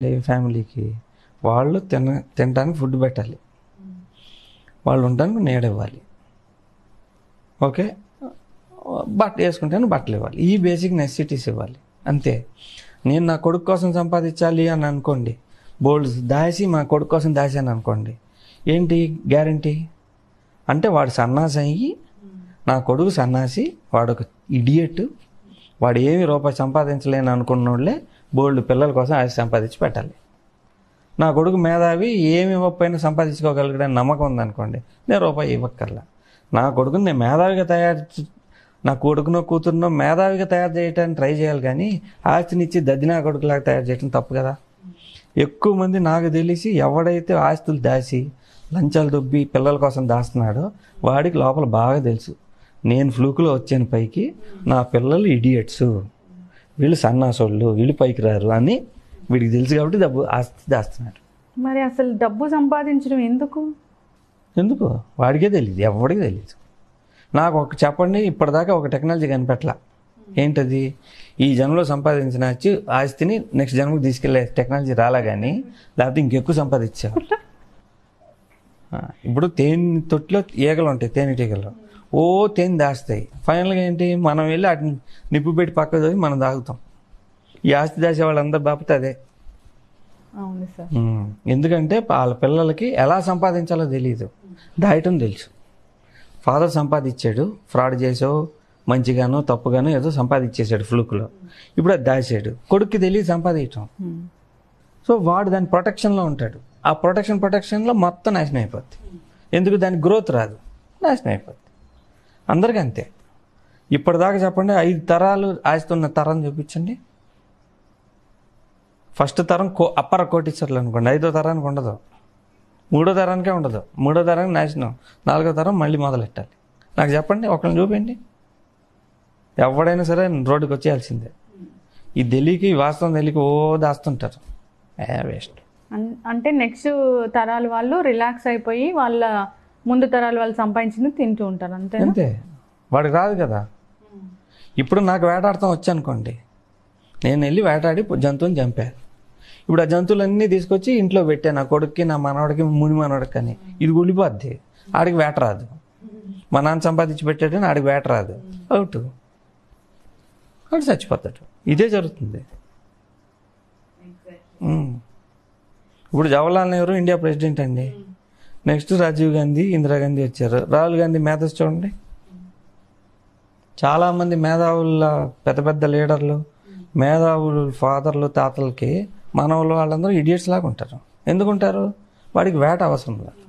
ఫ్యామిలీకి వాళ్ళు తినడానికి ఫుడ్ పెట్టాలి, వాళ్ళు ఉండడానికి నీడ ఇవ్వాలి, ఓకే, వేసుకుంటాను బట్టలు ఇవ్వాలి, ఈ బేసిక్ నెసెసిటీస్ ఇవ్వాలి అంతే. నేను నా కొడుకు కోసం సంపాదించాలి అని అనుకోండి, బోల్డ్ దాసి మా కొడుకు కోసం దాసాను అనుకోండి, ఏంటి గ్యారంటీ అంటే వాడు సన్నాసి అయ్యి, నా కొడుకు సన్నాసి, వాడు ఒక ఇడియట్, వాడు ఏమి రూపాయి సంపాదించలేని అనుకున్న వాళ్ళే బోల్డ్ పిల్లల కోసం ఆశ సంపాదించి పెట్టాలి. నా కొడుకు మేధావి, ఏమి ఇవ్వకపోయినా సంపాదించుకోగలిగడానికి నమ్మకం ఉందనుకోండి, నేను రూపాయి ఇవ్వక్కర్లా. నా కొడుకుని నేను మేధావిగా నా కొడుకునో కూతురునో మేధావిగా తయారు చేయడానికి ట్రై చేయాలి, కానీ ఆస్తినిచ్చి దద్దినా కొడుకులాగా తయారు చేయడం తప్పు కదా. ఎక్కువ మంది నాకు తెలిసి ఎవడైతే ఆస్తులు దాచి లంచాలు దొబ్బి పిల్లల కోసం దాస్తున్నాడో వాడికి లోపల బాగా తెలుసు, నేను ఫ్లూకులో వచ్చాను పైకి, నా పిల్లలు ఇడియట్స్, వీళ్ళు సన్నాసోళ్ళు, వీళ్ళు పైకి రారు అని వీడికి తెలుసు కాబట్టి ఆస్తి దాస్తున్నాడు. మరి అసలు డబ్బు సంపాదించడం ఎందుకు వాడికే తెలియదు, ఎవడికి తెలియదు. నాకు చెప్పండి, ఇప్పటిదాకా ఒక టెక్నాలజీ కనిపెట్టలా. ఏంటది? ఈ జన్మలో సంపాదించిన ఆస్తిని నెక్స్ట్ జన్మకు తీసుకెళ్లే టెక్నాలజీ రాలా, కానీ లేకపోతే ఇంకెక్కువ సంపాదించావు. ఇప్పుడు తేనె తొట్టిలో ఈగలు ఉంటాయి, తేనెటీగలు తేనె దాస్తాయి. ఫైనల్గా ఏంటి, మనం వెళ్ళి వాటిని నిప్పు పెట్టి పక్కకు పోయి మనం తాగుతాం. ఈ ఆస్తి దాచే వాళ్ళందరూ బాపతే అదే. ఎందుకంటే వాళ్ళ పిల్లలకి ఎలా సంపాదించాలో తెలియదు, దాయటం తెలుసు. ఫాదర్ సంపాదించాడు, ఫ్రాడ్ చేసో మంచిగానో తప్పుగానో ఏదో సంపాదించేసాడు ఫ్లూక్లో, ఇప్పుడు అది దాచాడు, కొడుక్కి తెలియదు సంపాదించడం. సో వాడు దాని ప్రొటెక్షన్లో ఉంటాడు, ఆ ప్రొటెక్షన్లో మొత్తం నాశనం అయిపోద్ది. ఎందుకు? దానికి గ్రోత్ రాదు, నాశనం అయిపోద్ది. అందరికీ అంతే. ఇప్పటిదాకా చెప్పండి, 5 తరాలు ఆస్తున్న తరం చూపించండి. ఫస్ట్ తరం అప్పర కోటీశ్వర్లు అనుకోండి, 5వ తరానికి ఉండదు, 3వ తరానికే ఉండదు, 3వ తరానికి నాశనం, 4వ తరం మళ్ళీ మొదలెట్టాలి. నాకు చెప్పండి, ఒకరిని చూపించండి. ఎవడైనా సరే రోడ్డుకి వచ్చేయాల్సిందే. ఈ తెలియకి, వాస్తవం తెలియక దాస్తుంటారు, వేస్ట్. అంటే నెక్స్ట్ తరాల వాళ్ళు రిలాక్స్ అయిపోయి వాళ్ళ ముందు తరాల వాళ్ళు సంపాదించింది తింటూ ఉంటారు, అంతే. వాడికి రాదు కదా. ఇప్పుడు నాకు వేటాడతాం వచ్చనుకోండి, నేను వెళ్ళి వేటాడి జంతువుని చంపాను. ఇప్పుడు ఆ జంతువులన్నీ తీసుకొచ్చి ఇంట్లో పెట్టాను, నా కొడుక్కి, నా మనవాడికి, ముని మనవాడికి అని. ఇది ఉలిపోద్ది, ఆడికి వేట రాదు. మా నాన్న సంపాదించి పెట్టాడని ఆడికి వేట రాదు, అవుట్, ఆడు చచ్చిపోతాడు. ఇదే జరుగుతుంది. ఇప్పుడు జవహర్లాల్ నెహ్రూ ఇండియా ప్రెసిడెంట్ అండి, నెక్స్ట్ రాజీవ్ గాంధీ, ఇందిరాగాంధీ వచ్చారు, రాహుల్ గాంధీ మేధస్ చూడండి. చాలామంది మేధావుల పెద్ద పెద్ద లీడర్లు, మేధావులు ఫాదర్లు, తాతలకి మనవులు వాళ్ళందరూ ఇడియట్స్ లాగా ఉంటారు. ఎందుకుంటారు? వాడికి వేట అవసరం లేదు.